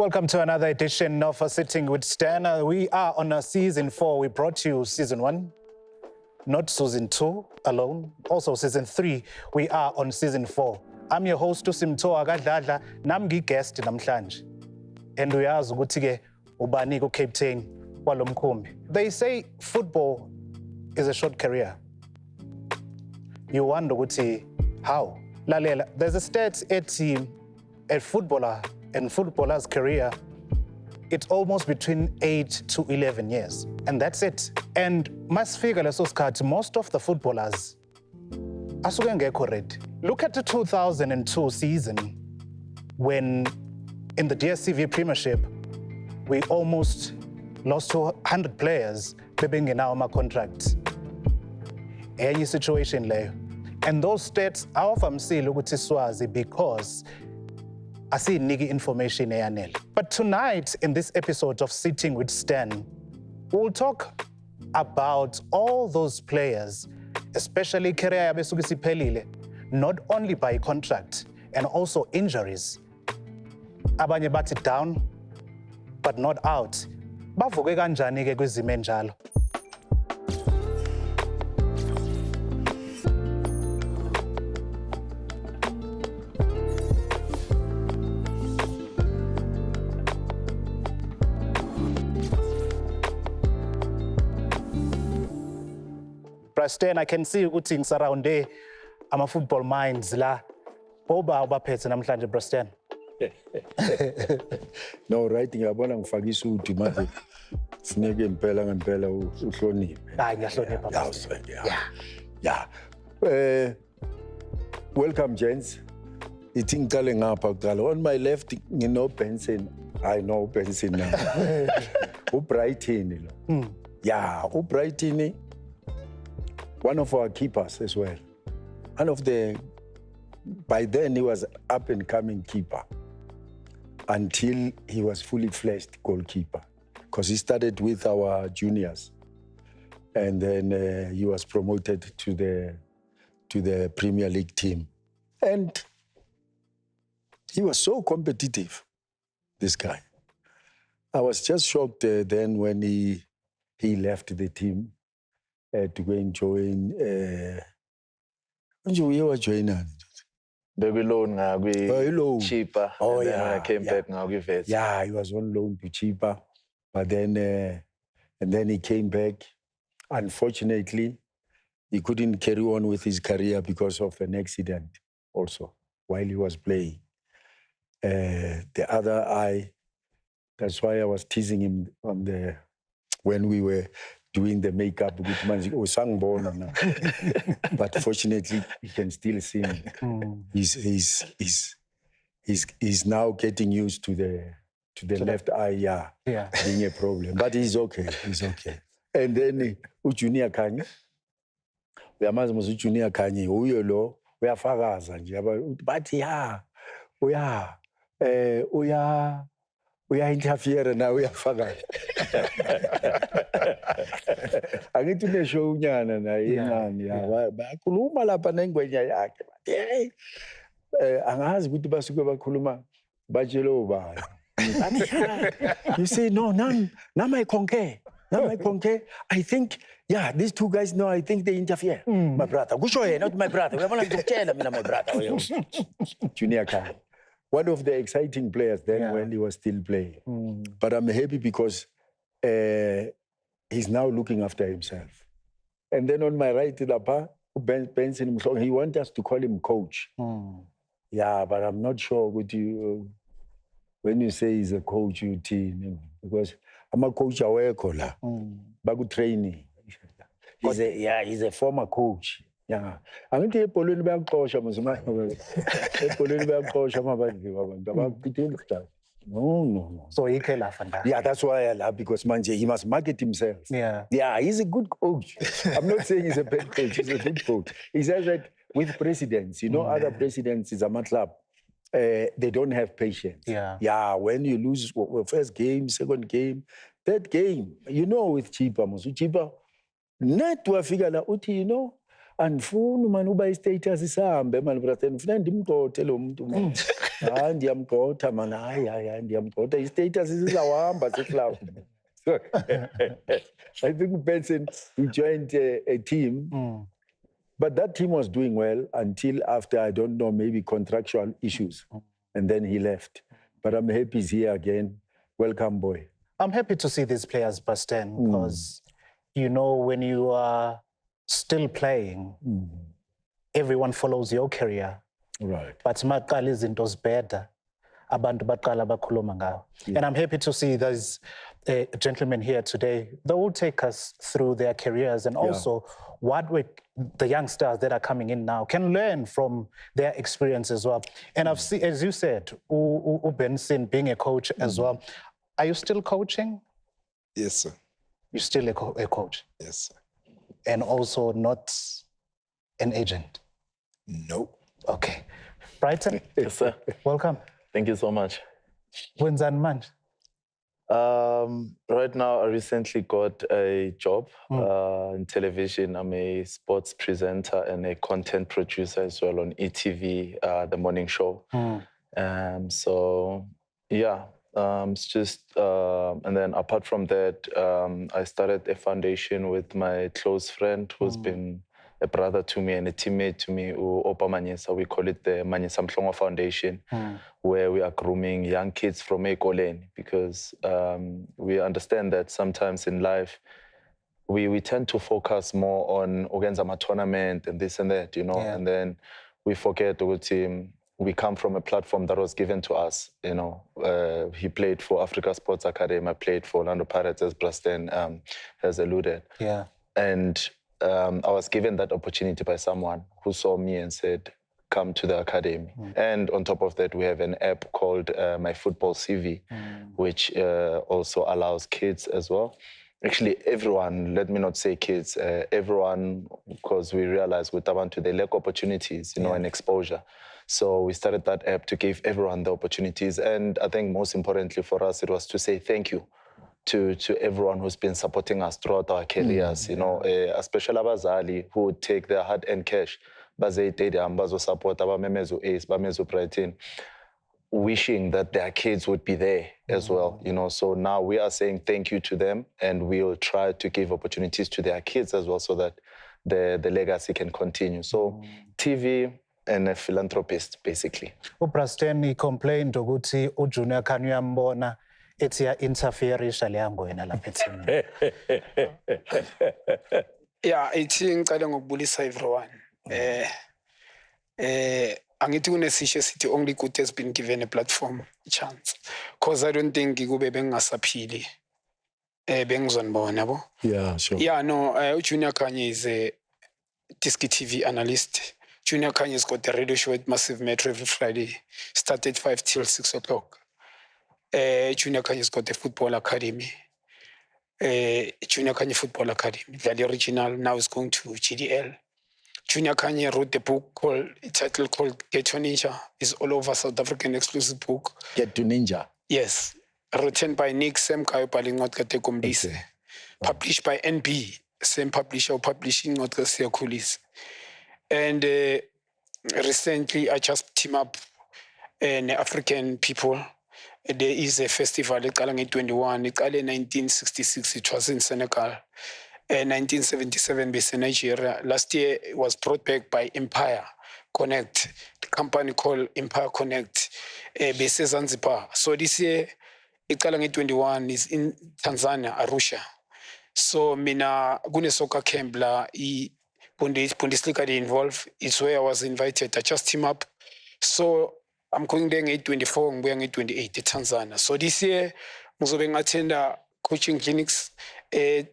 Welcome to another edition of Sitting with Stan. We are on season 4. We brought you season 1, not season 2 alone. Also season 3, we are on season 4. I'm your host, Simtho, Dladla, namgi guest namhlanje. And we ask ukuthi-ke ubani ko-captain walo mkhumbi. They say football is a short career. You wonder ukuthi how? Lalela, there's a stat a footballer and footballer's career, it's almost between 8 to 11 years. And that's it. And masifika leso sikhathi, most of the footballers asuke ngekho ready. Look at the 2002 season when in the DStv Premiership, we almost lost to 100 players bebengenawo ama-contracts. Enye situation leyo. And those stats awavamisile ukuthi swazi because asiniki information eyanele. But tonight, in this episode of Sitting with Stan, we'll talk about all those players, especially career yabesuke isiphelile, not only by contract and also injuries. Abanye bathi down, but not out. Bavuke kanjani-ke kwizimo enjalo? Stan, I can see ukuthi ngisarounde ama-football minds la. Boba ubaphethe namhlanje, Stan. No, right, ngiyabona ngifaka isudu manje. Sineke ngempela uhloniphe. Hayi, ngiyahlonipha. Yeah. Welcome, gents. Ithi ngiqale ngapha kuqala. On my left ngino Benson. I know Benson now. Brighton lo. Yeah, Brighton. One of our keepers as well. By then he was up and coming keeper until he was fully fledged goalkeeper. Because he started with our juniors and then he was promoted to the Premier League team. And he was so competitive, this guy. I was just shocked then when he left the team. To go and join. You were joining. Baby loan cheaper. Oh, and then yeah. When I came back, Vets. Yeah, he was on loan to cheaper, but then and then he came back. Unfortunately, he couldn't carry on with his career because of an accident. Also, while he was playing, the other eye. That's why I was teasing him when we were doing the makeup with music. But fortunately, he can still sing. He's now getting used to the left eye, being a problem. But he's okay. And then Junior Khanye, uyamazi Junior Khanye, uyo lo uyafakaza nje but uya interfere na uyafakaza. Angithi uneshow unyana naye incane bakhuluma lapha nengwenya yakhe bathi angazi ukuthi basuke bakhuluma batshele ubani. You say no, now my concur. I think these two guys know. I think they interfere. My brother, kusho not my brother. Uyabona ngikutshela mina my brother. Junior Khanye, one of the exciting players then when he was still playing. But I'm happy because he's now looking after himself. And then on my right, Benson, he wants us to call him coach. Yeah, but I'm not sure with you when you say he's a coach, because I'm a coach away kola, bagu training. He's a former coach. Yeah, I mean, the Poland bank coach, No. So he can laugh at that. Yeah, that's why I laugh, because Manje, he must market himself. Yeah, he's a good coach. I'm not saying he's a bad coach, he's a good coach. He says that with presidents, other presidents is a club. They don't have patience. Yeah, when you lose first game, second game, third game, with Chipa, net to figure out, andifuni mani uba i-status isihambe mani brother ndifuna ndimgxothe lo muntu mani hayi ndiyamgxotha mani hayi ndiyamgxotha i-status sizawuhamba seclub. So I think Benson, he joined a team, but that team was doing well until after, I don't know, maybe contractual issues. And then he left. But I'm happy he's here again. Welcome, boy. I'm happy to see these players, Bastan, because, you know, when you are still playing, everyone follows your career. Right. But maqala izinto zibheda, abantu baqala bakhuluma ngawo. And I'm happy to see those gentlemen here today. They will take us through their careers and also what the youngsters that are coming in now can learn from their experience as well. And I've seen, as you said, Benson being a coach as well. Are you still coaching? Yes, sir. You're still a coach? Yes, sir. And also not an agent? Nope. Okay. Brighton? Yes, sir. Welcome. Thank you so much. When's that man? Right now, I recently got a job in television. I'm a sports presenter and a content producer as well on ETV, the morning show. So, yeah, it's just, and then apart from that, I started a foundation with my close friend who's been a brother to me and a teammate to me, Opa Manyesa. We call it the Mhlongo Foundation, where we are grooming young kids from Ekoleni, because we understand that sometimes in life, we tend to focus more on Ogenzama tournament and this and that, you know, and then we forget the team. We come from a platform that was given to us, you know. He played for Africa Sports Academy. I played for Orlando Pirates, as Braston has alluded. Yeah. And I was given that opportunity by someone who saw me and said, come to the academy. And on top of that, we have an app called My Football CV, which also allows kids as well. Actually, everyone, let me not say kids, everyone, because we realize with Tabantu, they lack opportunities, you know, and exposure. So we started that app to give everyone the opportunities. And I think most importantly for us, it was to say thank you to everyone who's been supporting us throughout our careers, you know, especially Abazali, who would take their hard-earned cash, support Ace, Brighton, wishing that their kids would be there as well, you know. So now we are saying thank you to them, and we'll try to give opportunities to their kids as well so that the legacy can continue. So TV and a philanthropist, basically. Ubraston complained ukuthi uJunior Khanye uyambona ethi ya interfere leyango yena lapha ethini. Yeah, ithi ngicela ngokubulisa everyone. Angithi kunesisho sithi only good has been given a platform, a chance. Because I don't think kube bengasaphili. Bengizonibona yabo. Yeah, sure. Yeah, no, uJunior Khanye is a Diski TV analyst. Junior Khanye has got a radio show at Massive Metro every Friday, started 5 till 6 o'clock. Junior Khanye has got a football academy. Junior Khanye Football Academy, the original, now is going to GDL. Junior Khanye wrote a book titled called Get to Ninja. It's all over South African exclusive book. Get to Ninja? Yes. Written by Nick Sem Kayopalingot Katekombise. Published by NB, same publisher publishing Kulis. And recently, I just teamed up African people. There is a festival, it's 21, it's 1966, it was in Senegal. 1977, based in Nigeria. Last year, it was brought back by Empire Connect, the company called Empire Connect, based in Zanzibar. So this year, it's 21, is in Tanzania, Arusha. So, mina, gune soccer camp la, Bundesliga they involved. It's where I was invited. I just team up. So I'm going there in 24, I'm going in 28 in Tanzania. So this year, I'm going to attend coaching clinics. A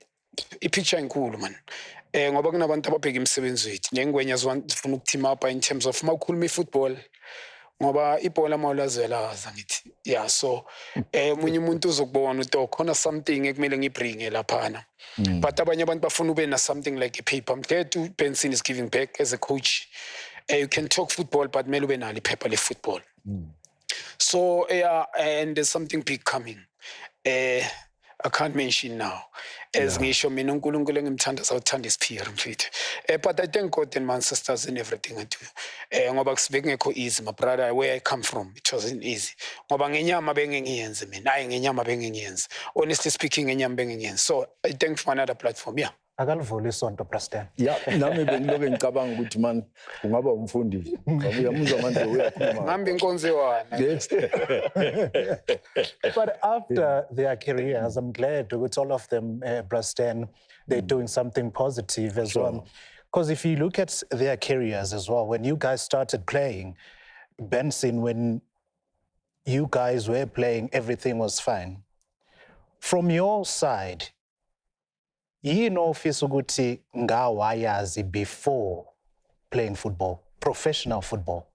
picture in cool, man. Ngoba kunabantu ababheka imisebenzi wethu. Ngengwenya zifuna ukuteam up in terms of mawukhuluma football. Ngoba ibhola mawulazela ngithi. Yeah, so munye umuntu uzokubona ukuthi khona something ekumele ngibringe laphana. But abanye abantu bafuna ube na something like a paper. I'm glad to Benson is giving back as a coach. You can talk football, but mele ube nalo iphepha le football. So yeah, and there's something big coming. I can't mention now. As ngisho mina uNkulunkulu engimthanda sawuthanda isiphiwo mfethu. But I thank God and my ancestors and everything I do. Ngoba kusibeke ngekho easy, my brother, where I come from, it wasn't easy. Ngoba ngenyama bengingiyenze mina. Hayi ngenyama bengingiyenze. Honestly speaking, ngenyama bengingiyenze. So I thank for another platform. Yeah. Akalivuli isonto Brastan. Ya nami bengiloke ngicabanga ukuthi man kungaba umfundisi. Uyamuzwa manje uyakhuluma. Ngambi inkonzo wana. Yes. But after their careers, I'm glad with all of them, Brastan, they're doing something positive as well. Because if you look at their careers as well, when you guys started playing, Benson, when you guys were playing, everything was fine. From your side, ofisa ukuthi ngawayazi before playing football, professional football?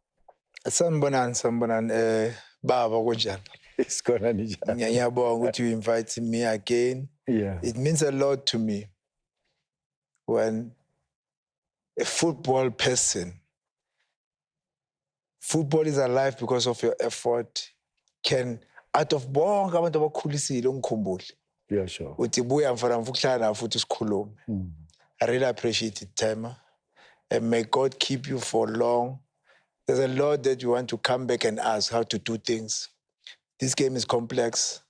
Sanibonani, baba kunjani? Isikhona njani? Ngiyabonga ukuthi you invite me again. Yeah. It means a lot to me when a football person, football is alive because of your effort, can out of bonke abantu abakhulisile ungikhumbule. Yeah, sure. Uthi buya mfana mfukuhlala futhi sikhulume. I really appreciate it, Tema. And may God keep you for long. There's a lot that you want to come back and ask how to do things. This game is complex.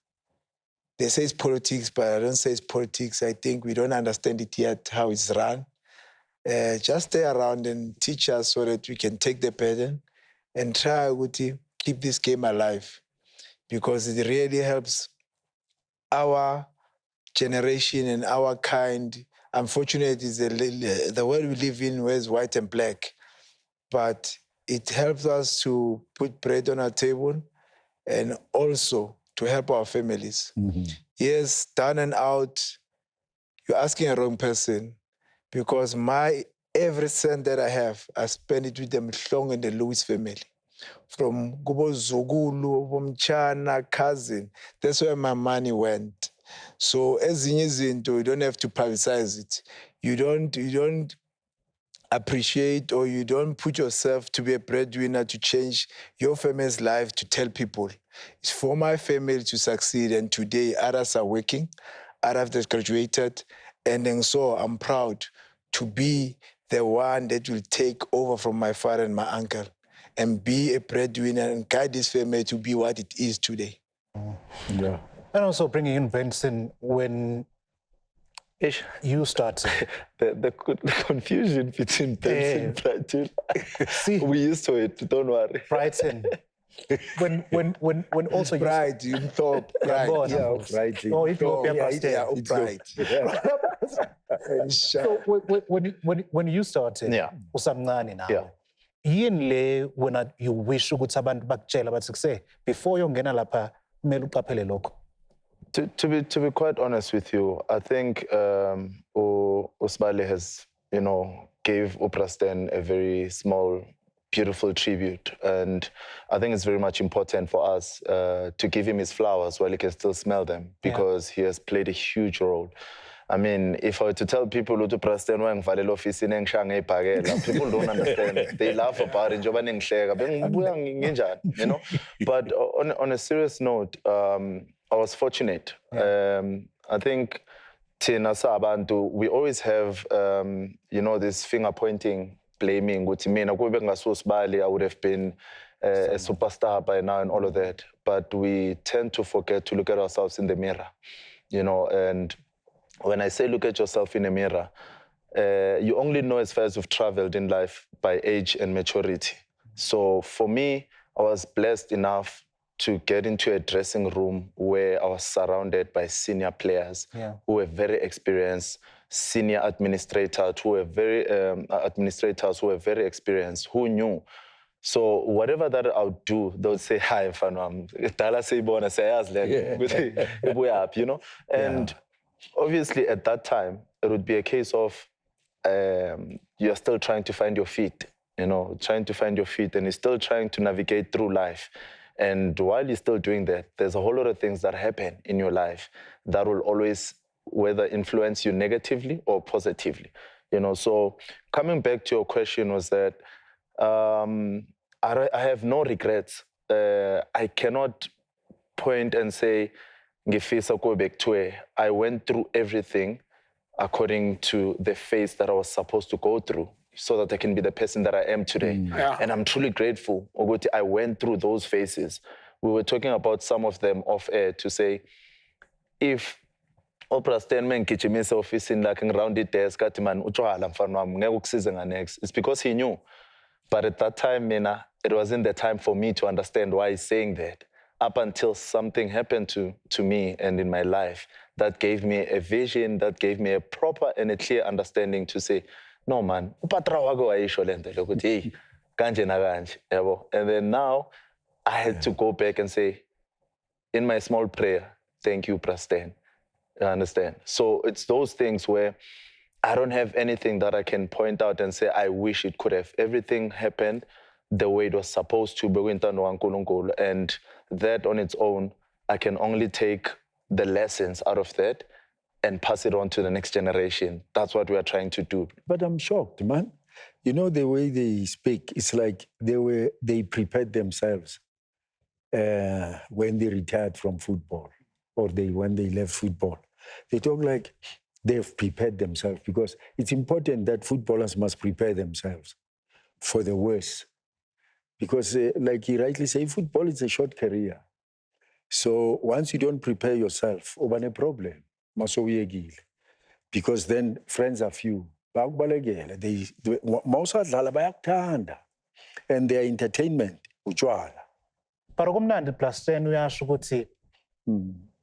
They say it's politics, but I don't say it's politics. I think we don't understand it yet, how it's run. Just stay around and teach us so that we can take the burden and try to keep this game alive, because it really helps our generation and our kind. Unfortunately, the world we live in where it's white and black, but it helps us to put bread on our table and also to help our families. Yes, down and out, you're asking a wrong person, because every cent that I have, I spend it with the Mhlongo and the Lewis family. From Gobo Zogulu, from Chana, cousin, that's where my money went. So as you don't have to publicize it. You don't appreciate, or you don't put yourself to be a breadwinner to change your family's life, to tell people. It's for my family to succeed, and today others are working, others have graduated, and then so I'm proud to be the one that will take over from my father and my uncle and be a breadwinner and guide this family to be what it is today. Yeah. And also bringing in Benson when you started. The confusion between Benson and Brighton. See, We used to it, don't worry. Brighton. When also Pride, you thought pride. Yabona. Yeah, right. Oh, it will be a Yeah, Brastan. pride. So when you started, Yeah. usamncane nawe. Yeah. Yini le wena you wish ukuthi abantu bakutshela bathi kuse before yongena lapha kumele uqaphele lokho? To be quite honest with you, I think Usbali has, gave Uprastan a very small, beautiful tribute. And I think it's very much important for us to give him his flowers while he can still smell them, because he has played a huge role. I mean, if I were to tell people who Uprastan wangivalela office nengishaya ngebhakela, people don't understand. They laugh about it, njengoba nengihleka, bengibuya nginjani, But on a serious note, I was fortunate. I think thina sabantu, we always have, this finger pointing, blaming. Ukuthi mina kube ngasuSibali, I would have been a superstar by now and all of that. But we tend to forget to look at ourselves in the mirror, And when I say look at yourself in a mirror, you only know as far as you've traveled in life by age and maturity. So for me, I was blessed enough to get into a dressing room where I was surrounded by senior players who were very experienced, senior administrators who were very experienced, who knew. So whatever that I would do, they would say, "Hi, mfana, dala siyibona siyayazi," And obviously at that time, it would be a case of you're still trying to find your feet, trying to find your feet, and you're still trying to navigate through life. And while you're still doing that, there's a whole lot of things that happen in your life that will always whether influence you negatively or positively. So coming back to your question was that I have no regrets. I cannot point and say ngifisa kube kuthiwe I went through everything according to the phase that I was supposed to go through so that I can be the person that I am today. Yeah. And I'm truly grateful ukuthi I went through those phases. We were talking about some of them off air to say, if Oprah Stanley ngigijimisa office like around the desk athi man utshwala mfana wami ngeke ukusize nganext, it's because he knew. But at that time, mina, it wasn't the time for me to understand why he's saying that. Up until something happened to me and in my life that gave me a vision, that gave me a proper and a clear understanding to say, no man, upatra wako wayisho lento lokuthi hey kanje na kanje, yabo. And then now I had to go back and say, in my small prayer, thank you, Prastan. You understand? So it's those things where I don't have anything that I can point out and say, I wish it could have. Everything happened the way it was supposed to. And that on its own, I can only take the lessons out of that and pass it on to the next generation. That's what we are trying to do. But I'm shocked, man. You know, the way they speak, it's like they prepared themselves when they retired from football or when they left football. They talk like they've prepared themselves because it's important that footballers must prepare themselves for the worst. Because like you rightly say, football is a short career. So once you don't prepare yourself, over a problem, because then friends are few. And their entertainment, utshwala. Pero kumnandi plus 10 uyasho ukuthi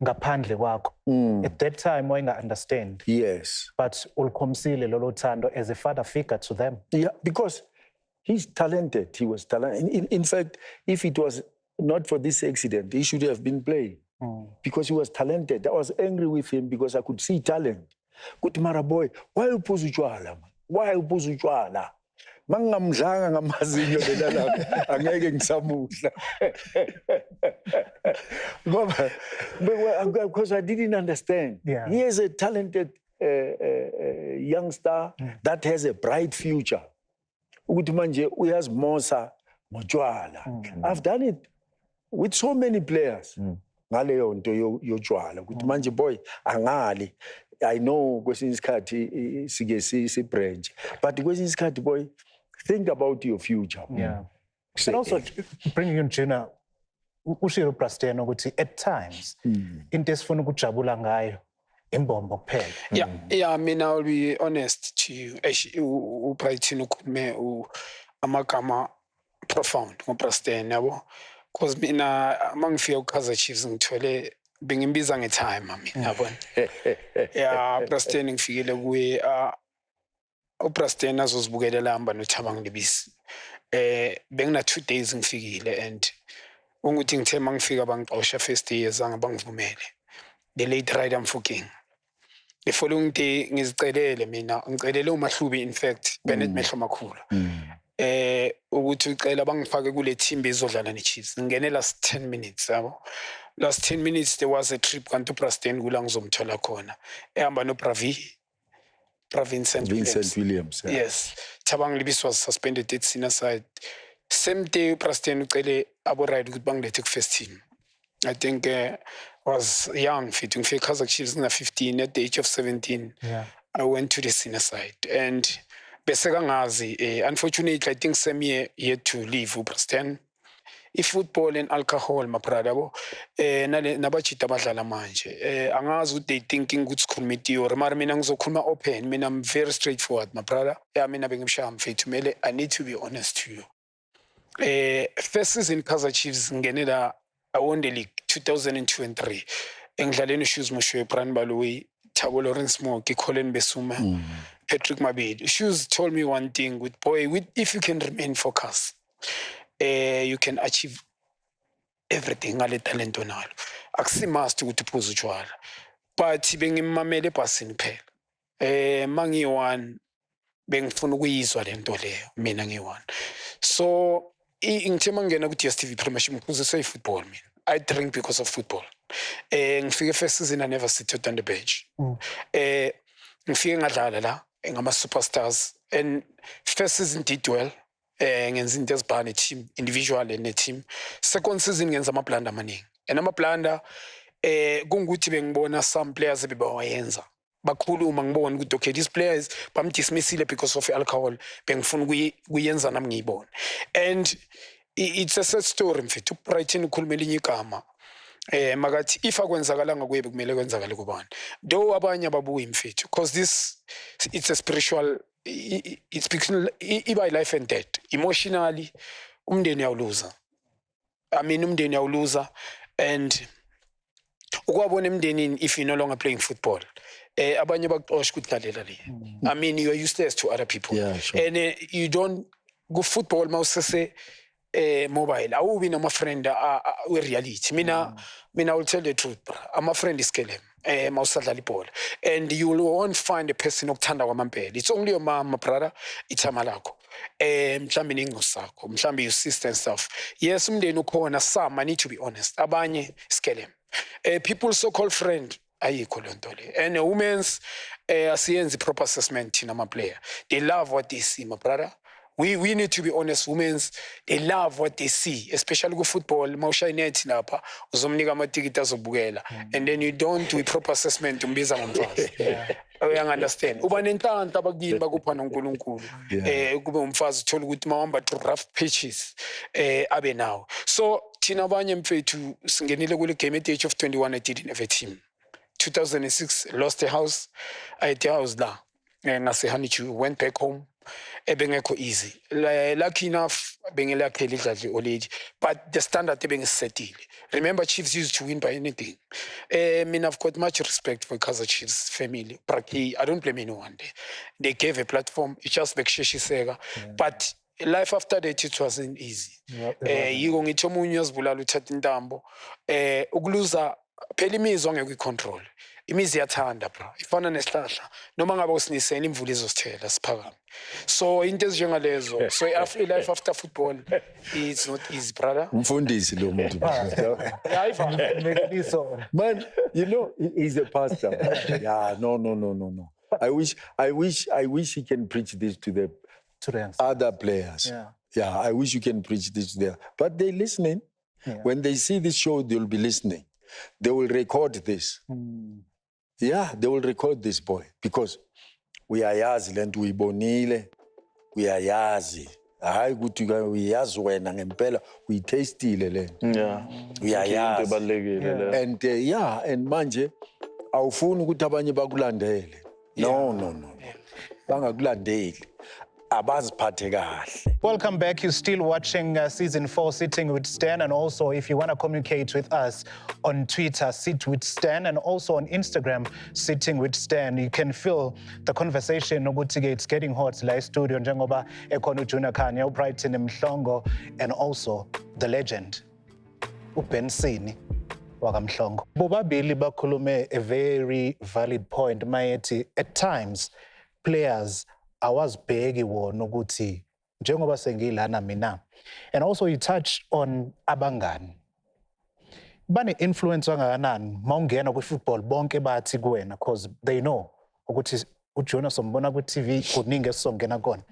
ngaphandle kwakho. At that time understand. Yes. But ulikhomsile lolo thando as a father figure to them. Yeah, because he's talented. He was talented. In fact, if it was not for this accident, he should have been playing. Because he was talented. I was angry with him because I could see talent. Good Mara boy, why you pose utshwala? Why you pose utshwala? Mangamdlanga ngamazinyo lelala angeke ngisamudla. Because I didn't understand. Yeah. He is a talented youngster that has a bright future. Ukuthi manje uyazimosa ngotshwala. I've done it with so many players. Ngaleyo nto yotshwala ukuthi manje boy angali. I know kwesinye isikhathi sike si branch, but kwesinye isikhathi boy, think about your future. Yeah. And also bringing in Gina, ushilo Prastan ukuthi at times into esifuna ukujabula ngayo imbombo kuphela. Yeah, I mean, I'll be honest to you. Brighton ukhulume amagama profound ngoPrastan yabo. Because mina mangifika uKaizer Chiefs ngithole bengimbiza ngetime mina yabona. Yeah, Prastan ngifikile kuye uPrastan azozibukelela hamba noThabang Libisi. Bengina 2 days ngifikile and ukuthi ngithe mangifika bangixosha first day ezange bangivumele. The late rider Mfokeng. The following day ngizicelele mina ngicelele uMahlubi in fact Bennett Mehlo Makhulu. Ukuthi ucela bangifake kule team bezodlala neChiefs. Ngene last 10 minutes yabo. Last 10 minutes there was a trip kanti uPrastan kula ngizomthola khona. Ehamba Vincent Williams. Yeah. Yes. Thabang Libisi was suspended at senior side. Same day Prastan ucele abo right ukuthi bangilethe ku first team. I think was young fit. Ngifike Kaizer Chiefs na 15 at the age of 17. Yeah. I went to the senior side and bese kangazi unfortunately I think same year he had to leave uPrastan. If football and alcohol mabrada bo nabachita badlala manje angazi ukuthi they thinking ukuthi sikhuluma or mara mina ngizokhuluma open. Mina I'm very straightforward my brother. Mina bengimshaya mfethu mele I need to be honest to you. First season Kaizer Chiefs ngenela I won the league 2002 and 3. Engidlaleni shoes Moshoe Brand Baloyi, Thabo Lawrence Moki, Colin Besuma, Patrick Mabedi. Shoes told me one thing with if you can remain focused, you can achieve everything ngale talent onalo. Akusimust ukuthi uphuze utshwala. But bengimamele passini phela. Mangiyi-1 bengifuna ukuyizwa lento leyo mina ngiyi-1. So ngithe mangena ku-DStv Premiership ngiphuziswe football mina. I drink because of football. Ngifike first season I never sit on the bench. Ngifike ngadlala la ngama-superstars and first season did well. Ngenza into ezibhana team individual ne team. Second season ngenza amablanda amaningi. And amablanda kungukuthi bengibona some players bebawayenza bakhuluma ngibona ukuthi okay these players bamdismissile because of alcohol bengifuna kuyenza nami ngiyibone and it's a sad story mfethu Brighton ukhuluma elinye igama makathi if akwenzakalanga kuye bekumele kwenzakale kubani though abanye ababuyi mfethu because this it's a spiritual it's iba life and death emotionally umndeni uyawuluza umndeni uyawuluza and ukwabona emndenini if you no longer playing football abanye bakuxosha ukuthi lalela le you are useless to other people and you don't go football mawusese mobile awubi nama friend we reality mina will tell the truth bro ama friend iskelem mawusadlala ibhola and you won't find a person okuthanda kwamampela it's only your mama brother ithama lakho mhlambe ningosakho mhlambe your sister and stuff yes umndeni ukhona some I need to be honest abanye iskelem people so called friend ayikho lento le and a women's asiyenzi proper assessment thina ama player they love what they see my brother we need to be honest women's they love what they see especially ku football mawushayinethi lapha uzomnika amatikiti azobukela and then you don't do proper assessment umbiza ngomfazi uyangunderstand uba nenhlanhla abakini bakupha noNkulunkulu kube umfazi uthola ukuthi mawamba to rough pitches abe nawo so thina abanye mfethu singenile kule game at the age of 21 I didn't have a team 2006 lost a house I had a house la ngase Honeydew went back home ebengekho easy lucky enough bengelakhela idladla already but the standard ebengisetile remember Chiefs used to win by anything mina I've got much respect for Kaizer Chiefs family but I don't blame anyone they gave a platform it just beksheshiseka but life after that it wasn't easy yiko ngithi omunye yazibulala uthatha intambo ukuluza phela imizwa ngeke icontrol imizi yathanda bro ifana nesihlahla noma ngabe usinisela imvula izosithela siphakame so into ezinjengalezo so life after football it's not easy brother Mfundisi lo muntu man you know he's a pastor yeah no I wish he can preach this to the other players yeah I wish you can preach this to them but they're listening when they see this show they'll be listening they will record this yeah they will record this boy because uyayazi lento uyibonile uyayazi hayi ukuthi uyazi wena ngempela uyitastile le uyayazi ebalekile and and manje awufuni ukuthi abanye bakulandele no bangakulandeli abaziphathe kahle. Welcome back. You're still watching Season 4, Sitting with Stan. And also, if you want to communicate with us on Twitter, Sit with Stan. And also on Instagram, Sitting with Stan. You can feel the conversation. It's getting hot. Live studio. Njengoba Ekonu Junior Khanye, Brighton, Mhlongo. And also the legend, Benson. Mhlongo. Bobabili bakhulume a very valid point. Mayeti, at times, players awazibheki wona ukuthi njengoba sengilana mina and also you touch on abangani bane influence kangakanani mawungena ku football bonke bathi kuwena because they know ukuthi uJonas umbona ku TV kuningi esongena kona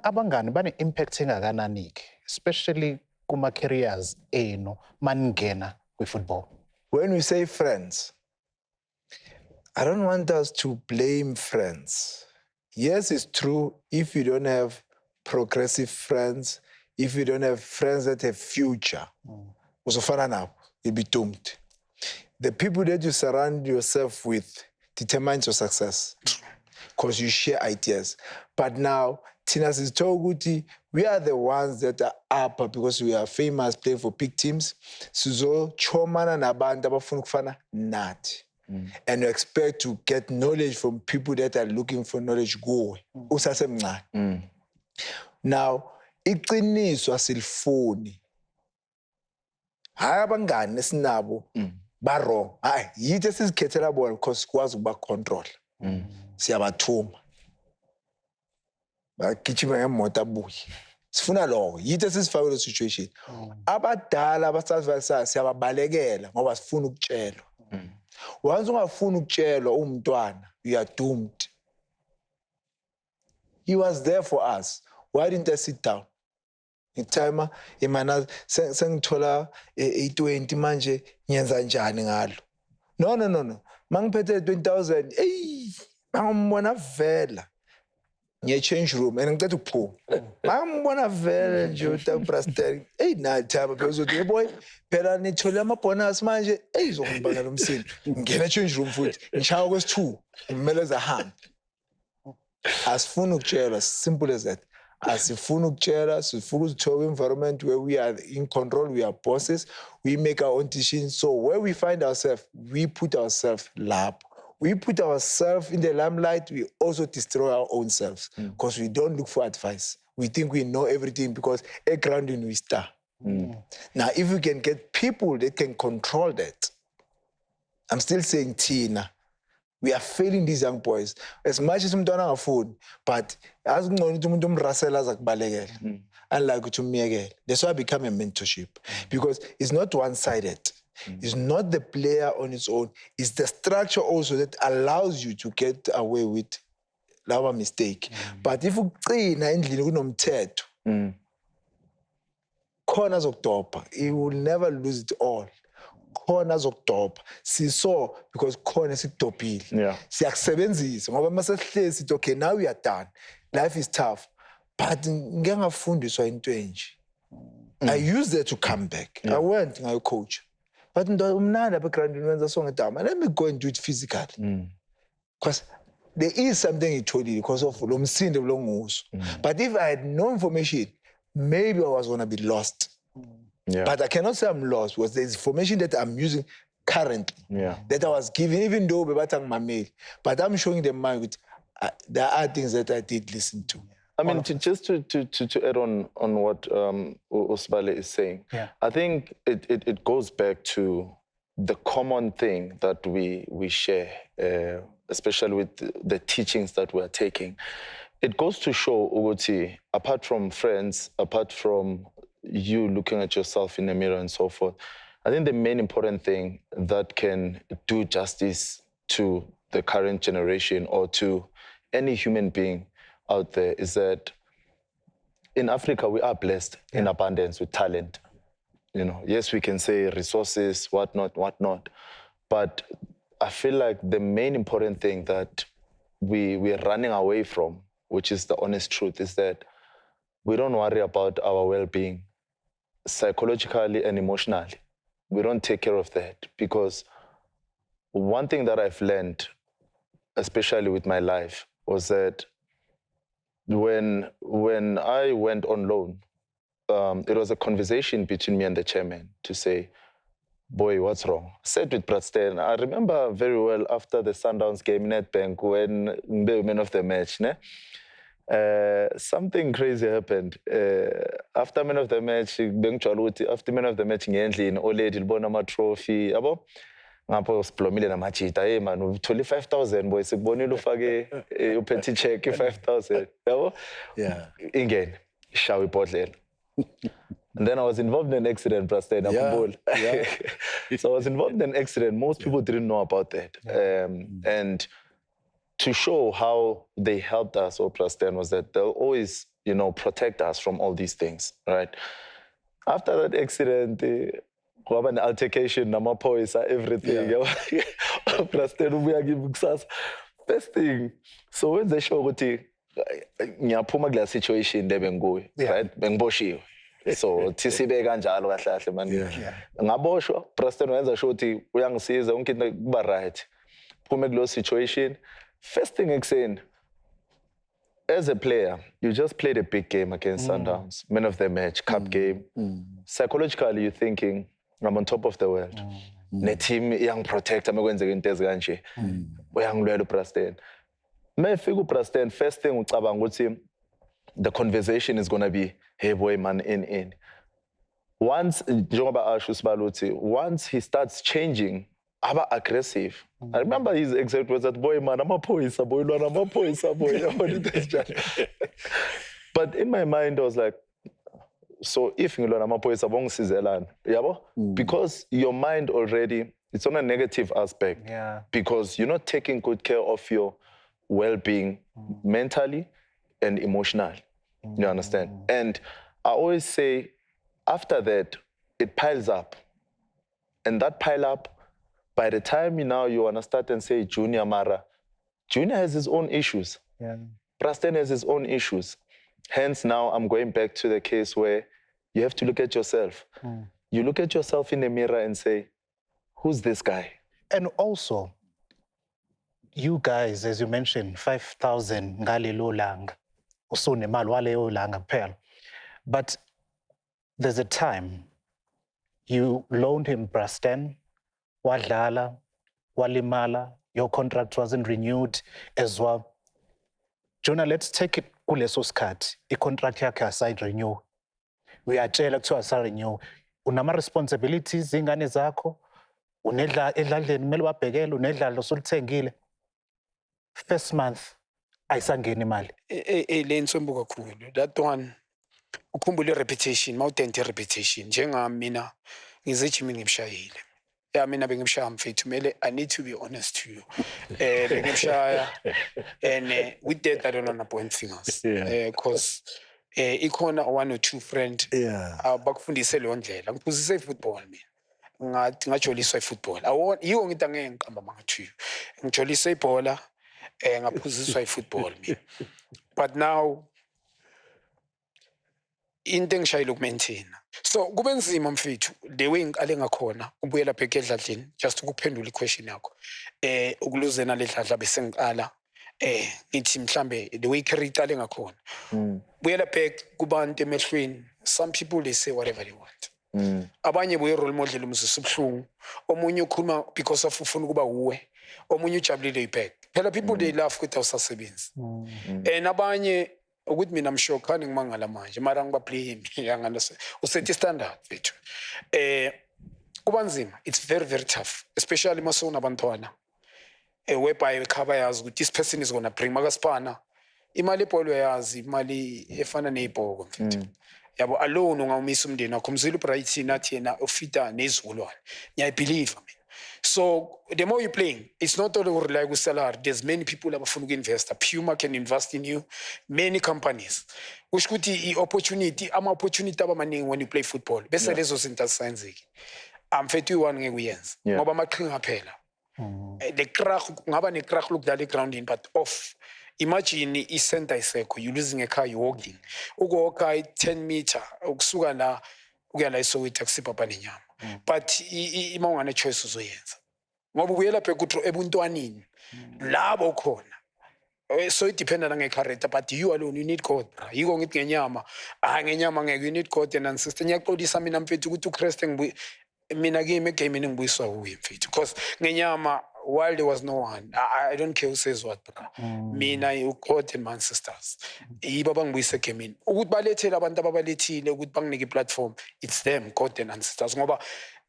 abangani bane impact engakanani ke especially kuma careers eno maningena ku football. When we say friends, I don't want us to blame friends. Yes, it's true. If you don't have progressive friends, if you don't have friends that have future, you'll be doomed. The people that you surround yourself with determines your success because you share ideas. But now, Tina says, we are the ones that are up because we are famous, playing for big teams. Suzo, Chomana, Nabanda, Bafunukfana, not. And you expect to get knowledge from people that are looking for knowledge. Go. Now, iqiniso asilifuni. Hayi abangani esinabo ba wrong. Hayi yithi sizikhethela bona because sikwazi ukuba control. Siyabathuma. Bagijima ngemoto abuye. Sifuna lo yithi sisifake le situation. Abadala abasazivasa siyababalekela ngoba sifuna ukutshelwa. Once ungafuna ukutshelwa umntwana, you are doomed. He was there for us. Why didn't I sit down? ngithema imana sengithola i20 manje ngiyenza njani ngalo. No. Mangiphethe 20,000, mangimbona vela. Ngiye change room and ngicela ukuphuma. Mangibona vele nje uTabrastel. Nathaba because uthi boy phela nithole amabonus manje izongibanga nomsindo. Ngena change room futhi. Ngishaya kwesi2. Ngimeleza hambe. Asifuna ukutshela, simple as that. Asifuna ukutshela, sifuna ukuthola environment where we are in control, we are bosses, we make our own decisions. So where we find ourselves, we put ourselves lap. We put ourselves in the limelight, we also destroy our own selves because we don't look for advice. We think we know everything because a grounding we star. Now, if we can get people that can control that, I'm still saying Tina, we are failing these young boys. As much as we don't have food, but as we know, to unlike to me again. That's why I become a mentorship because it's not one-sided. It's not the player on its own. It's the structure also that allows you to get away with our mistake. But if you corners of he will never lose it all. Corners of top. So because corners is topil. Okay, now we are done. Life is tough. But I used that to come back. I went, I coach. But let me go and do it physically. Because there is something he told you because of Lomsin. But if I had no information, maybe I was going to be lost. But I cannot say I'm lost because there's information that I'm using currently that I was given, even though my mail. But I'm showing them mind. There are things that I did listen to. I mean, just to add on what Tshabalala is saying, I think it goes back to the common thing that we share, especially with the teachings that we're taking. It goes to show, Uguti, apart from friends, apart from you looking at yourself in the mirror and so forth, I think the main important thing that can do justice to the current generation or to any human being out there is that in Africa, we are blessed in abundance with talent. You know, yes, we can say resources, whatnot. But I feel like the main important thing that we're running away from, which is the honest truth, is that we don't worry about our well-being psychologically and emotionally. We don't take care of that because one thing that I've learned, especially with my life, was that when I went on loan, it was a conversation between me and the chairman to say, boy, what's wrong? I said with Brighton, I remember very well after the Sundowns game in Netbank when the man of the match, something crazy happened. After man of the match, after man of the match, ngendlini oledi libona ama trophy, yabo? Ngapho siblomile namajita, hey man, uthole 5,000 boy, sikubonile ufake uphethe check 5,000, yabo? Ingene, shawe ibhodlela. And then I was involved in an accident, Brighton, So I was involved in an accident. Most people didn't know about that. And to show how they helped us, Brighton, was that they'll always, protect us from all these things, right? After that accident, an altercation, namaphoyisa, everything. First thing, so when they show ukuthi ngiyaphuma kula situation le benguyo, right? Bengiboshiwe. So TCB kanjalo kahle kahle man. Ngaboshwa, Brighton wenza sure ukuthi uyangisiza onke into kuba right. Phume kulo situation. First thing ekuseni, as a player, you just played a big game against Sundowns, man of the match, cup game. Psychologically, you're thinking, I'm on top of the world. Ne team yang protect amakwenzeka into ezikanje. Uyangilwela uPriceton. Mayifika uPriceton, first thing ucabanga ukuthi the conversation is going to be, hey boy man, in. Once njengoba asho Tshabalala, once he starts changing, aba aggressive. I remember his exact words that, boy man, amaphoyisa boy, lwana amaphoyisa boy. But in my mind I was like, so if ngilona amaphoyisa bongisizelana, yabo? Because your mind already, it's on a negative aspect. Because you're not taking good care of your well-being mentally and emotionally. You understand? And I always say, after that, it piles up. And that pile up, by the time you want to start and say Junior Mara, Junior has his own issues. Yeah. Preston has his own issues. Hence, now I'm going back to the case where you have to look at yourself. You look at yourself in the mirror and say, who's this guy? And also, you guys, as you mentioned, 5,000 ngalelo langa. Usunemali waleyo langa kuphela. But there's a time you loaned him Brighton, wadlala, walimala, your contract wasn't renewed as well. Jonah, let's take it kuleso sikhathi. I-contract yakhe asayid renew. Uyatshela kuthiwa asa-renew. Unama responsibilities ingane zakho. Edladleni kumele wabhekele, unedlalo osulithengile. First month ayisangeni imali. Le nsombo kakhulu. That one ukhumbule reputation, mawutente reputation. Njengami mina ngizithi mina ngimshayile. Mina bengimshaya mfethu mele I need to be honest to you. Bengimshaya and with that I don't want to point fingers. Because ikhona one or two friend bakufundise leyo ndlela. Ngiphuzise football mina. Ngajoliswa football. Yiwo ngithi angeke ngiqamba mangathiyo. Ngijolise ibhola ngaphuziswa football mina. But now into engishayile ukumaintain. So kube nzima mfethu the way ngiqale ngakhona ubuyela back edladleni just ukuphendula iquestion yakho. Ukuluzena le dladla bese ngiqala ngithi mhlambe the way career iqale ngakhona. Buyela back kubantu emehlweni. Some people they say whatever they want. Abanye boye role model umzisa ubhlungu. Omunye ukhuluma because of ufuna ukuba uwe. Omunye ujabulile iback. Phela people they laugh with awusasebenzi. Abanye ukuthi mina msho khani ngimangala manje mara ngibaplay him yangana usethi standard bethu kuba nzima. It's very very tough, especially masona abantwana whereby ekhaba yazi ukuthi this person is gonna bring makasipana imali ebholo yazi imali efana nezibhoko mfethu yabo alone ungawumisa umndeni wakho mzila Brighton athi yena ufita nezulwane. I believe mina. So the more you playing, it's not only rely on salary. There's many people abafuna uku-invest. Puma can invest in you. Many companies. Ushukuthi opportunity, opportunity abamaningi when you play football. Bese lezo zinto asenzeki. Mfethu one ngeke uyenze. Ngoba amaqhinga phela. The crack ngaba ne crack lokudlala egroundini but off. Imagine i-center isekho, you losing a car, you walking. Ugoka 10 meter, ukusuka la ukuyala iSoweto kusipapa nenyama. But ima ungane choice uzoyenza. Ngoba ubuyela phekuthi ebuntwanini labo khona. So it depends on the character, but you alone you need God. Yiko ngithi ngenyama, ngenyama ngeke you need God and sister ngiyaxolisa mina mfethu ukuthi uChrist mina kimi egame ngibuyiswa uye mfethu because ngenyama while there was no one I don't care who says what mina uGod and my sisters yibo bangibuyise egame ukuthi balethele abantu ababalethile ukuthi banginike iplatform. It's them, God and ancestors, ngoba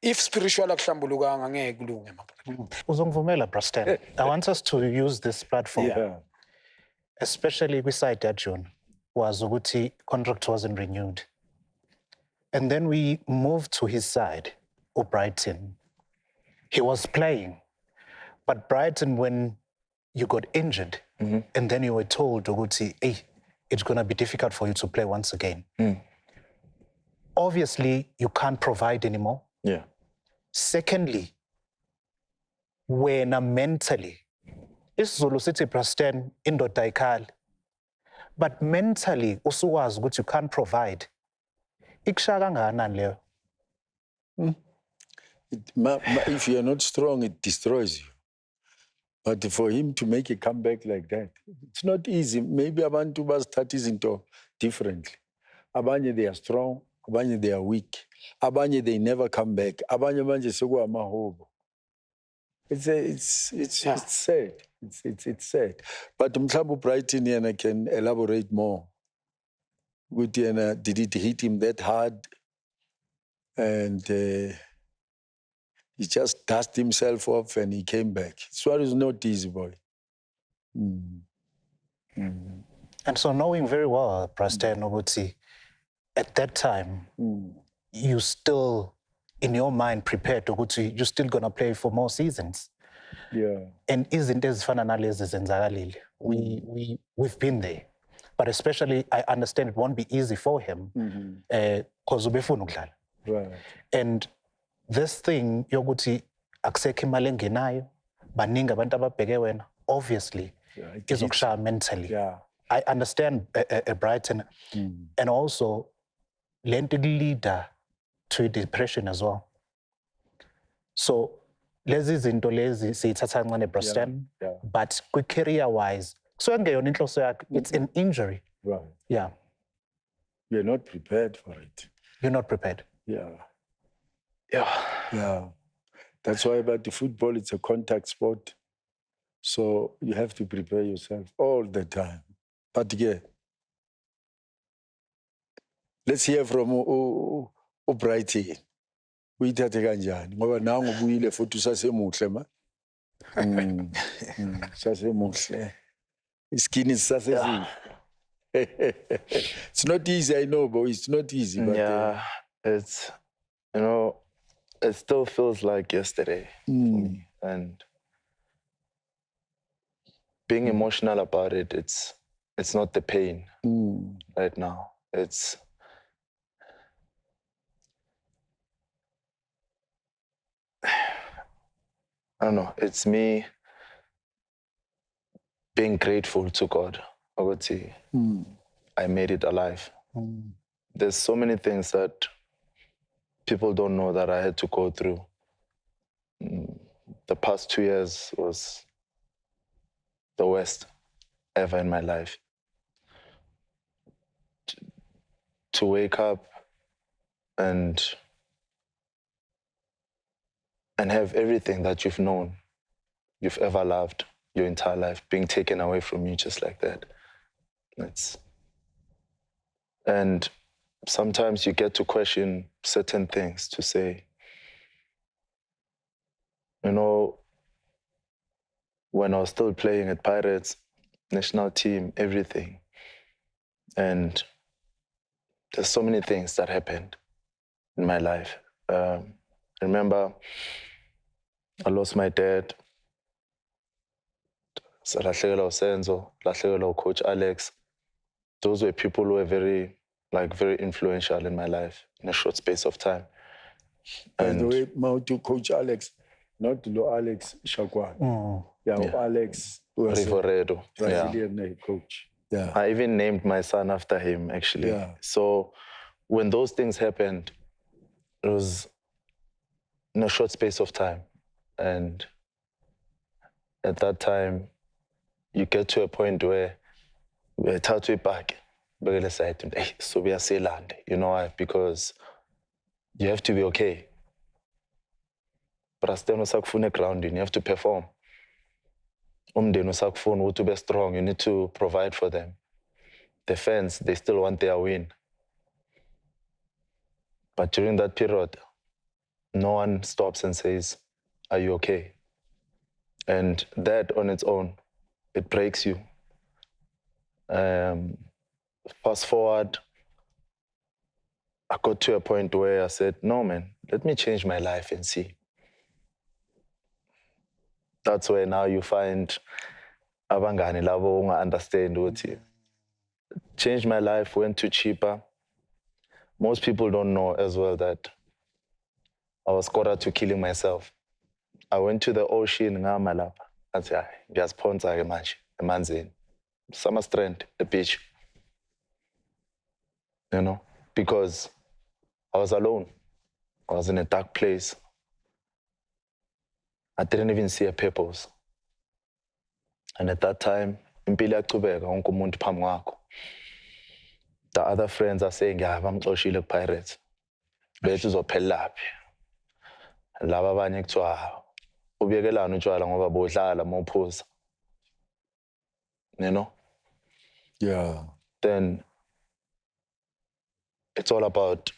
if spiritual akuhlambulukanga ngeke kulunge mabra. Uzongivumela Brighton. I want us to use this platform. Especially beside that June was ukuthi contract wasn't renewed. And then we moved to his side, Brighton. He was playing. But Brighton, when you got injured, and then you were told, ukuthi, hey, it's going to be difficult for you to play once again. Obviously, you can't provide anymore. Secondly, when mentally, isiZulu sithi Brighton indoda ayikhali. But mentally, usuwazi ukuthi you can't provide. Ikusha kangakanani leyo? If you are not strong, it destroys you. But for him to make a comeback like that, it's not easy. Maybe abantu bazithatha izinto differently. Abanye they are strong, abanye they are weak. Abanye they never come back. Abanye manje sekuwamahobo. It's sad. It's sad. But mhlawumbe Brighton yena can elaborate more. With yena, did it hit him that hard? And he just dusted himself off and he came back. Suarez is not easy, boy. And so knowing very well, Brighton Obuti, at that time, you still, in your mind, prepared to go to, you're still going to play for more seasons. Yeah. And isn't as fun analysis in Zagalil? We've been there. but especially I understand it won't be easy for him because ubefuna ukudlala. Right. And this thing yokuthi akusekho imali engenayo baningi abantu ababheke wena obviously izokushaya mentally. Yeah. I understand Brighton and also lento leader to depression as well. So lezi zinto lezi siyithatha kancane Brostan, but career wise so engeyona inhloso yakhe, it's an injury. Right. Yeah. You're not prepared for it. You're not prepared. Yeah. Yeah. Yeah. That's why about the football, it's a contact sport. So you have to prepare yourself all the time. But yeah, let's hear from Brighton. Uyithathe kanjani ngoba nangu ubuyile futhi usasemuhle ma. Sasemuhle. Skin is sasesihle. It's not easy, I know, but it's not easy. But yeah, it's, you know, it still feels like yesterday for me. And being emotional about it, it's not the pain right now. It's I don't know, it's me being grateful to God. I made it alive. There's so many things that people don't know that I had to go through. The past 2 years was the worst ever in my life. To wake up and have everything that you've known, you've ever loved your entire life being taken away from you just like that. And sometimes you get to question certain things to say, you know, when I was still playing at Pirates, national team, everything. And there's so many things that happened in my life. I remember I lost my dad. So lahlekelwa uSenzo, lahlekelwa Coach Alex. Those were people who were very influential in my life in a short space of time. And the way Mautu Coach Alex, not Lo Alex Shakwan. Alex Rivoredo, Brazilian coach. Yeah. I even named my son after him, actually. Yeah. So when those things happened, it was in a short space of time. And at that time, you get to a point where we're taught back. So we are still land. You know why? Because you have to be okay. But as the grounding, you have to perform. To be strong, you need to provide for them. The fans, they still want their win. But during that period, no one stops and says, are you okay? And that on its own, it breaks you. Fast forward, I got to a point where I said, no, man, let me change my life and see. That's where now you find abangani labo unga understand what changed my life, went to cheaper. Most people don't know as well that I was quarter to killing myself. I went to the ocean, ngamalapha. I said, ngiyaziphontsa ke manje emanzini. Summer strand, the beach. You know, because I was alone. I was in a dark place. I didn't even see a purpose. And at that time, impilo iyachubeka wonke umuntu phambi kwakho. The other friends are saying, yeah, bamxoshile Pirates. Bethi uzophelaphi. Laba abanye kuthiwa ubiyekelana utshwala ngoba bodlala mawuphuza. You know? Yeah. Then it's all about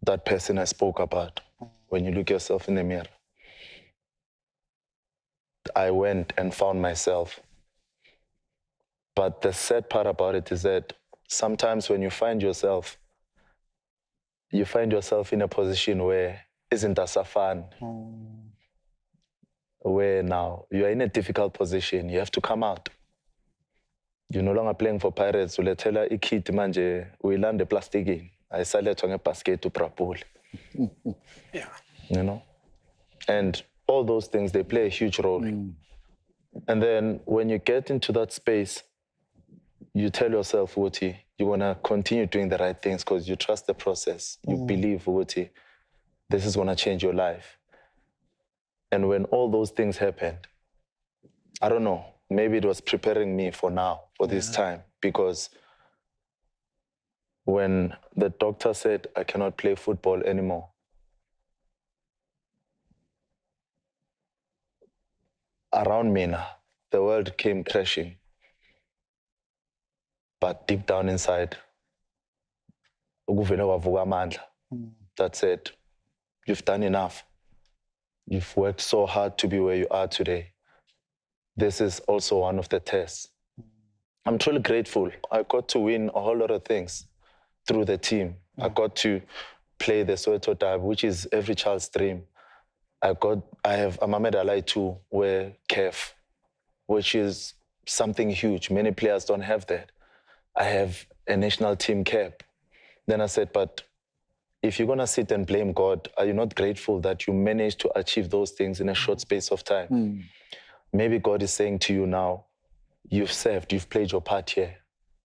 that person I spoke about. When you look yourself in the mirror. I went and found myself. But the sad part about it is that sometimes when you find yourself in a position where isn't as fun. Where now you are in a difficult position, you have to come out. you're no longer playing for Pirates, ulethela ikit manje uyilanda eplastikini ayisalethwa ngebasket uprapule. Yeah. You know, and all those things, they play a huge role. And then when you get into that space, you tell yourself, Wuti, you want to continue doing the right things because you trust the process. You believe, Wuti, this is going to change your life. And when all those things happened, I don't know, maybe it was preparing me for now, for this time, because when the doctor said I cannot play football anymore, around me now, the world came crashing. But deep down inside, that said, you've done enough. You've worked so hard to be where you are today. This is also one of the tests. I'm truly grateful. I got to win a whole lot of things through the team. I got to play the Soweto Derby, which is every child's dream. I have a medal too, wear CAF, which is something huge. Many players don't have that. I have a national team cap. Then I said, but if you're gonna sit and blame God, are you not grateful that you managed to achieve those things in a short space of time? Maybe God is saying to you now, you've served, you've played your part here,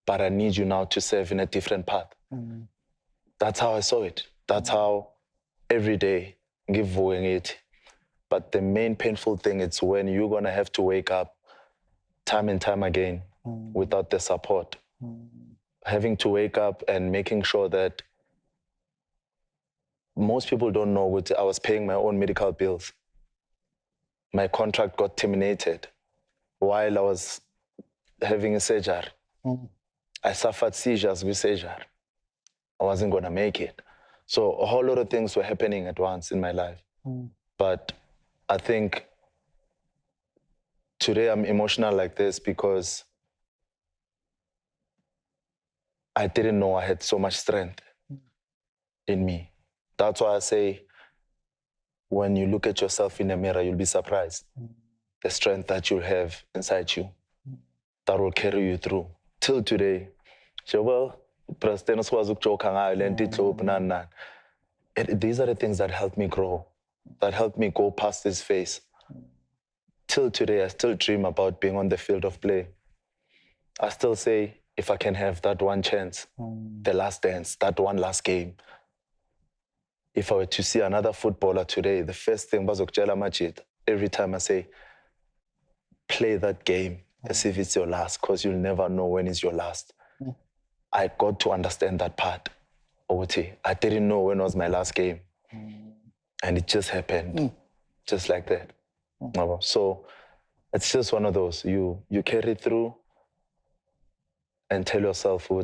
but I need you now to serve in a different path. That's how I saw it. That's how every day, give it. But the main painful thing is when you're gonna have to wake up time and time again without the support. Having to wake up and making sure that most people don't know what I was paying my own medical bills. My contract got terminated while I was having a surgery. I suffered seizures with surgery. I wasn't gonna make it. So a whole lot of things were happening at once in my life. But I think today I'm emotional like this because I didn't know I had so much strength in me. That's why I say, when you look at yourself in the mirror, you'll be surprised. The strength that you'll have inside you that will carry you through. Till today, these are the things that helped me grow, that helped me go past this phase. Till today, I still dream about being on the field of play. I still say, if I can have that one chance, the last dance, that one last game. If I were to see another footballer today, the first thing, every time I say, play that game as if it's your last, because you'll never know when it's your last. I got to understand that part. I didn't know when was my last game. And it just happened, just like that. So it's just one of those. You carry through and tell yourself, you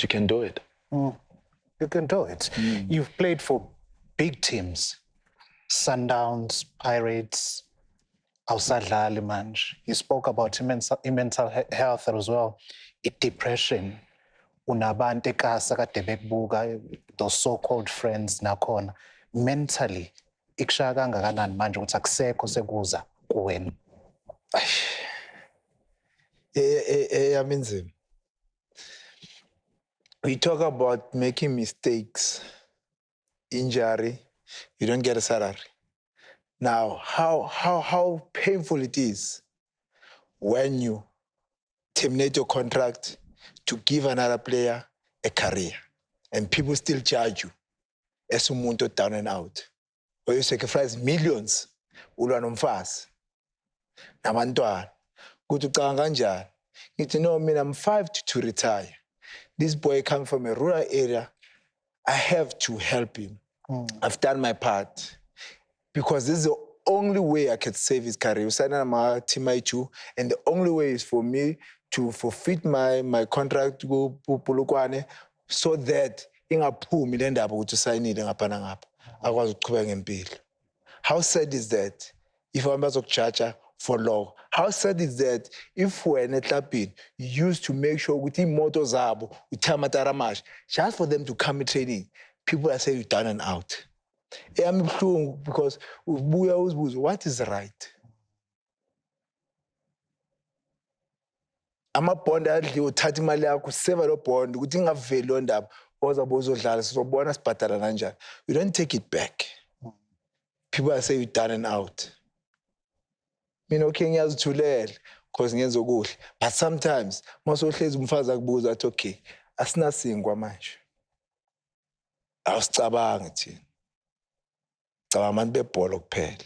can do it. You can do it. You've played for big teams, Sundowns, Pirates, Dladla manje. You spoke about mental health as well, depression. Unabantu ekasa kade bekbuka, those so-called friends nakhona. Mentally, ikushaya kangakanani manje ukuthi akusekho sekuza kuwena? Inzima. We talk about making mistakes, injury, you don't get a salary. Now, how painful it is when you terminate your contract to give another player a career, and people still charge you as umuntu down and out, or you sacrifice millions, ulwa nomfazi, nabantwana. Kuthi ucabanga kanjani? Ngithi no, I'm 5 to retire. This boy comes from a rural area. I have to help him. I've done my part. Because this is the only way I can save his career. And the only way is for me to forfeit my contract to go Pulukwane so that ingaphumi le ndaba ukuthi usayinile ngapha nangapha akwazi ukuqhubeka ngempilo. How sad is that if I'm bazokujaja for long? How sad is that if we're in a clubbing, you used to make sure with imoto zabo, uthamataramash, just for them to come in training, people are saying you're done and out. I'm sure because what is right? Amabhondi adliwe uthatha imali yakho useva lo bond ukuthi ingaveli lo ndaba ozabe uzodlala sizobona sibhadala kanjani. You don't take it back. People say you done and out. Mina okay ngiyazithulela because ngenza okuhle. But sometimes masohlezi umfazi akubuza athi okay, asinasingwa manje. Awusicabangi thina. Cabanga abantu bebhola kuphela.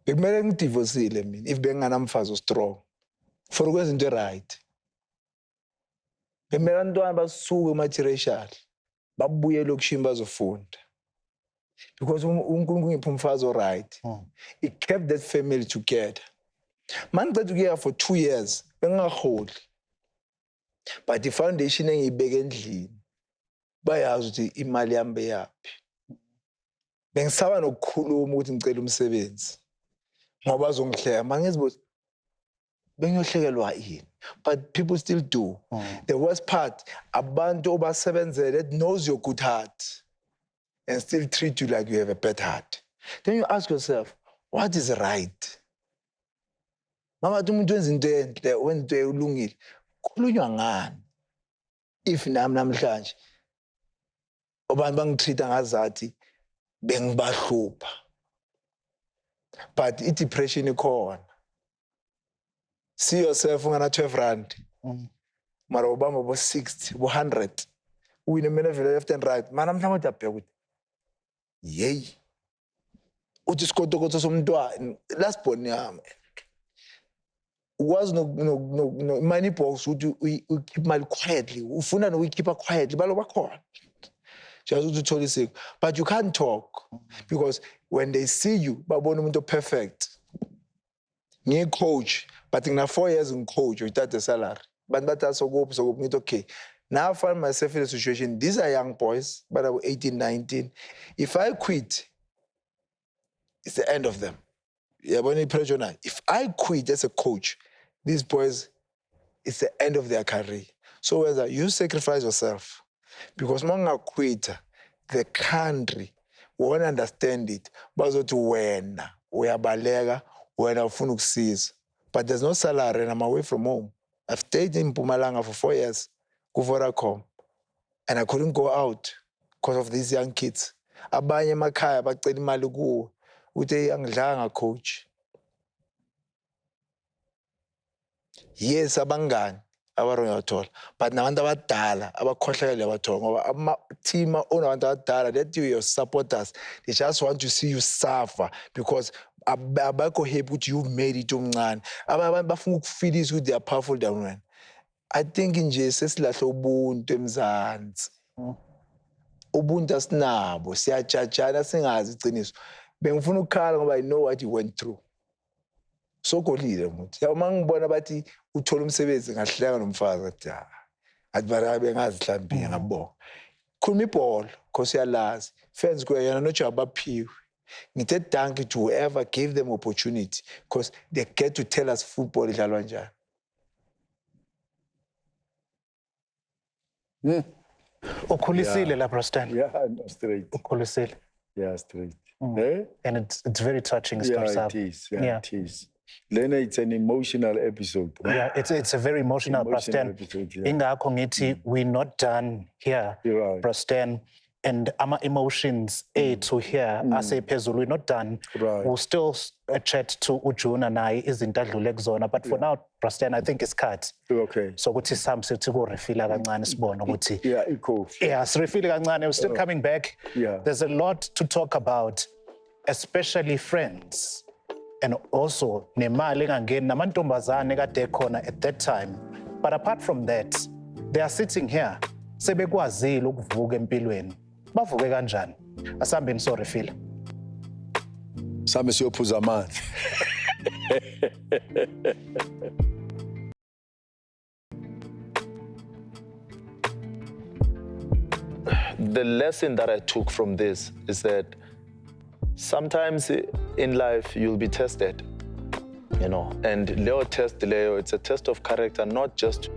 Bekumele ngidivorceile mina if benginganamfazi strong for ukwenza into right. Bekumele abantwana basuke emathiracial babuye lokushini bazofunda. Because uNkulunkulu ngipha umfazi oright. He kept that family together. Mangicela ukuya for 2 years bengaholi. But the foundation engiyibeke endlini bayazi ukuthi imali yami beyaphi. Bengisaba nokukhuluma ukuthi ngicela umsebenzi. Ngoba bazongihleka mangizibuza bengiyohlekelwa yini. But people still do. The worst part, abantu obasebenzele that knows your good heart and still treat you like you have a bad heart. Then you ask yourself, what is right? Mama umuntu wenza into enhle, wenza into elungile. Khulunywa ngani? If nami namhlanje abantu bangitreat ngazathi bengibahlupha. But depression ikhona. See yourself ungana 12 rand. Mara ubamba bo 60, bo 100. Win a minute left and right. Mana mhlawumbe uyabheka ukuthi yey. Uthi sikotokoto somntwana last born yami. Was no money box would we keep my quietly. Ufuna no we keep her quietly. Baloba khona. Just to tell you, but you can't talk because when they see you, babona umuntu perfect. Ngiye coach, but in 4 years in coach without the salary. But that's so go okay. Now I find myself in a situation. These are young boys, but I'm 18, 19. If I quit, it's the end of them. If I quit as a coach, these boys, it's the end of their career. So whether you sacrifice yourself, because manga quit, the country won't understand it. Bazo to when we are balega, when I funu sees. But there's no salary and I'm away from home. I've stayed in Mpumalanga for 4 years, Kuvoracom, and I couldn't go out because of these young kids. Abanye makaya bacela imali kuwo. Uthi angidlanga coach. Yes, abangani abaronga uthola, but nabantu abadala abakhohlakele abathola ngoba ama-team onabantu abadala that you your supporters, they just want to see you suffer because abakho happy ukuthi you've made it omncane. Abantu bafuna ukufeelisa ukuthi they are powerful than wena. I think nje sesilahle ubuntu eMzansi. Ubuntu asinabo, siyajajana singazi iqiniso. Bengifuna ukukhala ngoba I know what you went through. So golile umuntu. Yawuma ngibona bathi uthola umsebenzi ngahleka nomfazi athi athi barabe ngazihlambi ngabonga. Khuluma ibhola because yalazi. Fans kuyena noJaba Phiwe. Ngithe thank you to whoever gave them opportunity because they get to tell us football idlalwa njani. Ukhulisile la Brighton. Yeah, no, straight. Ukhulisile. Yeah, straight. And it's very touching stuff. Yeah, it is. Yeah, it is. Lena, it's an emotional episode. Yeah, it's a very emotional Brighton. Ingakho ngithi we're not done here, Brighton. And our emotions to here, asephezulu, we're not done. Right. We'll still chat to Ujuna and I izinto adlule kuzona, but for now, Brighton, I think it's cut. Okay. So ukuthi some sithi ku refill kancane sibone ukuthi yeah, equal. Yeah, refill kancane. We're still coming back. Yeah. There's a lot to talk about, especially friends. And also nemali engangeni namantombazane kade khona at that time. But apart from that, they are sitting here sebekwazile ukuvuka empilweni. Bavuke kanjani? Asambeni so refill. Sami siyophuza amanzi. The lesson that I took from this is that sometimes in life you'll be tested, you know, and Leo test, Leo, it's a test of character, not just